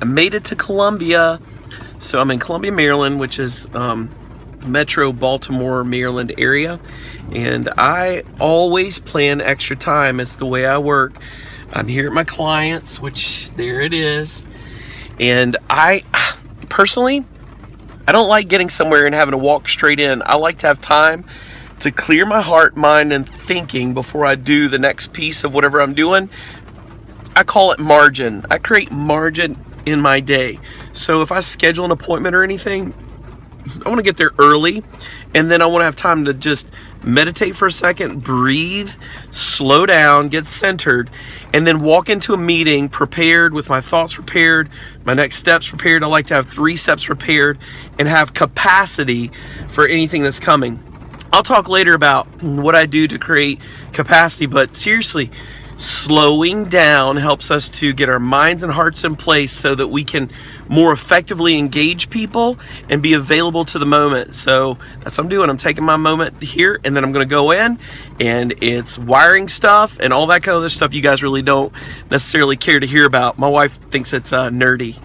I made it to Columbia. So I'm in Columbia, Maryland, which is metro Baltimore, Maryland area. And I always plan extra time. It's the way I work. I'm here at my clients, which there it is. And I personally, I don't like getting somewhere and having to walk straight in. I like to have time to clear my heart, mind, and thinking before I do the next piece of whatever I'm doing. I call it margin. I create margin in my day. So if I schedule an appointment or anything, I want to get there early, and then I want to have time to just meditate for a second, breathe, slow down, get centered, and then walk into a meeting prepared, with my thoughts prepared, my next steps prepared. I like to have 3 steps prepared and have capacity for anything that's coming. I'll talk later about what I do to create capacity, but seriously, slowing down helps us to get our minds and hearts in place so that we can more effectively engage people and be available to the moment. So that's what I'm doing. I'm taking my moment here, and then I'm going to go in, and it's wiring stuff and all that kind of other stuff you guys really don't necessarily care to hear about. My wife thinks it's nerdy.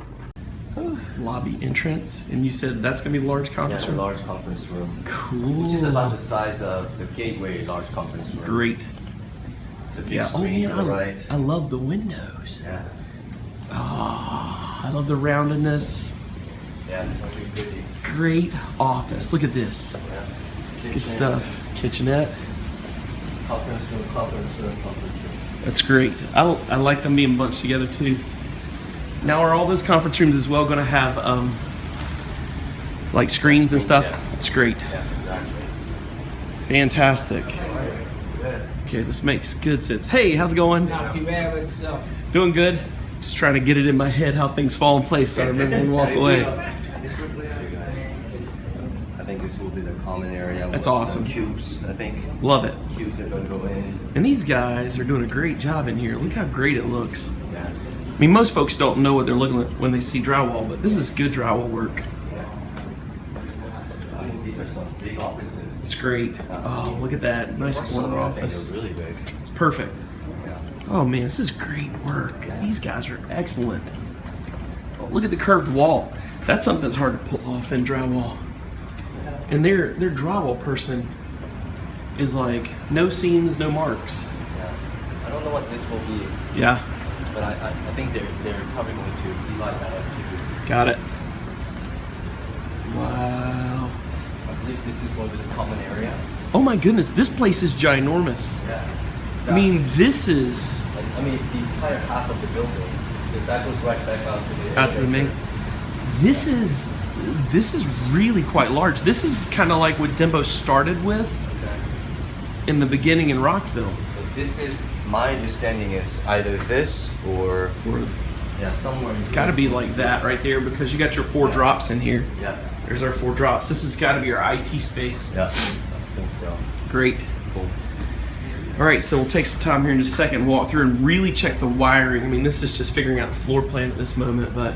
Lobby entrance, and you said that's going to be a large conference room? Yeah, a large conference room. Cool. Which is about the size of the Gateway large conference room. Great. The big screen to the right. I love the windows. Yeah. Oh, I love the roundedness. Yeah, it's going to be pretty. Great office. Look at this. Yeah. Good Kitchen, stuff. Kitchenette. Conference room, conference room, conference room. That's great. I like them being bunched together too. Now, are all those conference rooms as well going to have like screens and stuff? Yeah. It's great. Yeah, exactly. Fantastic. Okay, this makes good sense. Hey, how's it going? Not too bad with yourself. Doing good. Just trying to get it in my head how things fall in place so I remember when we walk away. I think this will be the common area. That's with awesome. the cubes, I think. Love it. Cubes are going to go in. And these guys are doing a great job in here. Look how great it looks. Yeah. I mean, most folks don't know what they're looking at when they see drywall, but this is good drywall work. I think these are some big offices. It's great. Oh, look at that. Nice corner office. Really big. It's perfect. Yeah. Oh man, this is great work. These guys are excellent. Oh, look at the curved wall. That's something that's hard to pull off in drywall. And their drywall person is like no seams, no marks. Yeah. I don't know what this will be, Yeah, but I think they're probably going to divide that up too. got it. Wow. I believe this is going to be the common area. Oh my goodness, this place is ginormous. Yeah. I mean, this is I mean, it's the entire half of the building, because that goes right back out to the main. This is really quite large. This is kind of like what Dembo started with Okay. in the beginning in Rockville. So this is, my understanding is either this or yeah, somewhere. It's got to be like that right there, because you got your 4 drops in here. Yeah. There's our 4 drops. This has got to be our IT space. Yeah. I think so. Great. Cool. All right, so we'll take some time here in just a second and walk through and really check the wiring. I mean, this is just figuring out the floor plan at this moment, but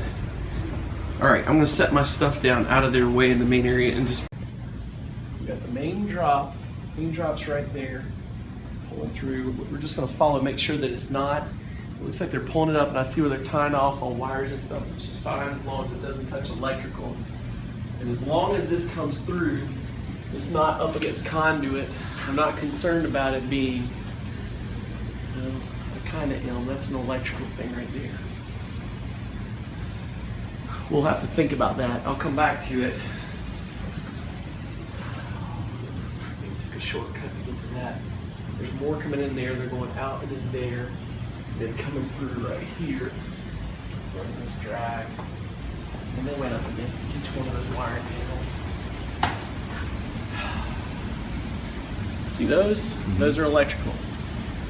all right, I'm gonna set my stuff down out of their way in the main area and just, we got the main drop. Main drop's right there. Pulling through. We're just gonna follow, make sure that it's not, it looks like they're pulling it up, and I see where they're tying off on wires and stuff, which is fine as long as it doesn't touch electrical. And as long as this comes through, it's not up against conduit, I'm not concerned about it being, I kind of am. That's an electrical thing right there. We'll have to think about that. I'll come back to it. Maybe take a shortcut to get to that. There's more coming in there. They're going out and in there, then coming through right here. Running this drag, and they went up against each one of those wiring panels. See those? Those are electrical.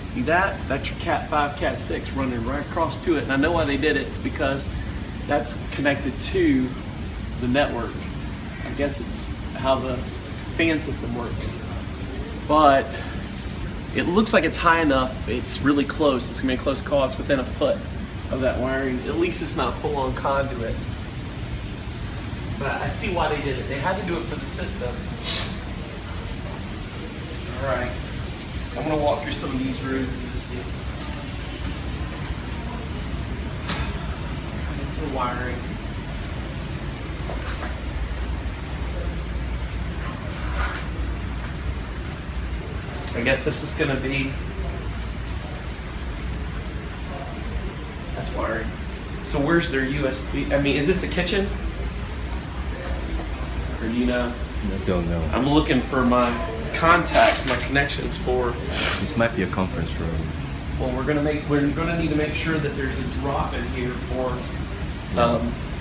See that? That's your Cat 5, Cat 6 running right across to it. And I know why they did it. It's because that's connected to the network. I guess it's how the fan system works. But it looks like it's high enough. It's really close. It's gonna be a close call. It's within a foot of that wiring. At least it's not full on conduit. But I see why they did it. They had to do it for the system. All right, I'm gonna walk through some of these rooms and just see. It's some wiring. I guess this is gonna be. That's wiring. So where's their USB? I mean, is this a kitchen? Or do you know? I don't know. I'm looking for my contacts, my connections for. This might be a conference room. Well, we're gonna need to make sure that there's a drop in here for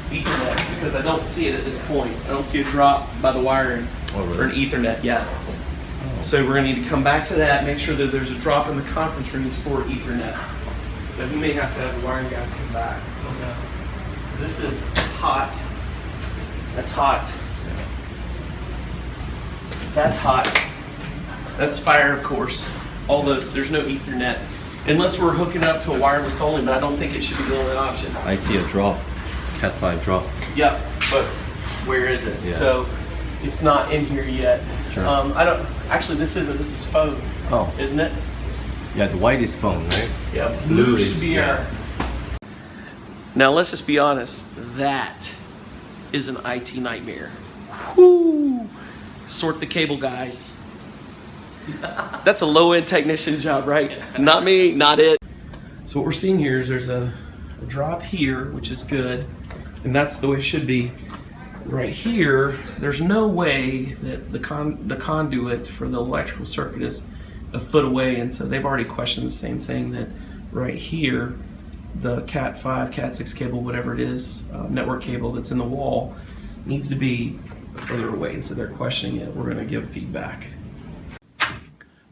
Ethernet, because I don't see it at this point. I don't see a drop by the wiring for an Ethernet yet. Oh. So we're gonna need to come back to that, make sure that there's a drop in the conference rooms for Ethernet. So we may have to have the wiring guys come back. I don't know. This is hot. That's hot. That's hot. That's fire, of course. All those, there's no Ethernet. Unless we're hooking up to a wireless only, but I don't think it should be the only option. I see a drop. Cat 5 drop. Yep, but where is it? Yeah. So it's not in here yet. Sure. I don't, actually this is phone. Oh. Isn't it? Yeah, the white is phone, right? Yeah, blue should be our. Now let's just be honest, that is an IT nightmare. Whoo! Sort the cable, guys. That's a low-end technician job, right? Not me, not it. So what we're seeing here is there's a drop here, which is good, and that's the way it should be. Right here, there's no way that the conduit for the electrical circuit is a foot away, and so they've already questioned the same thing, that right here, the Cat 5, Cat 6 cable, whatever it is, network cable that's in the wall, needs to be further away, and so they're questioning it. We're going to give feedback.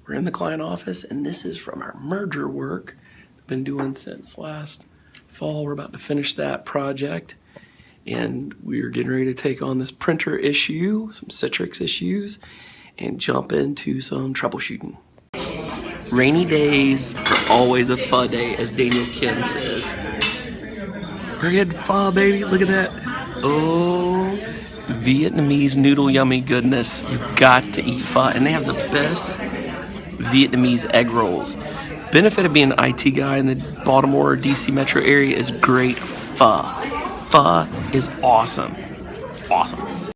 We're in the client office, and this is from our merger work we've been doing since last fall. We're about to finish that project, and we're getting ready to take on this printer issue, some Citrix issues, and jump into some troubleshooting. Rainy days are always a pho day, as Daniel Kim says. We're getting pho, baby. Look at that. Oh, Vietnamese noodle yummy goodness. You've got to eat pho. And they have the best Vietnamese egg rolls. Benefit of being an IT guy in the Baltimore or DC metro area is great pho. Pho is awesome. Awesome.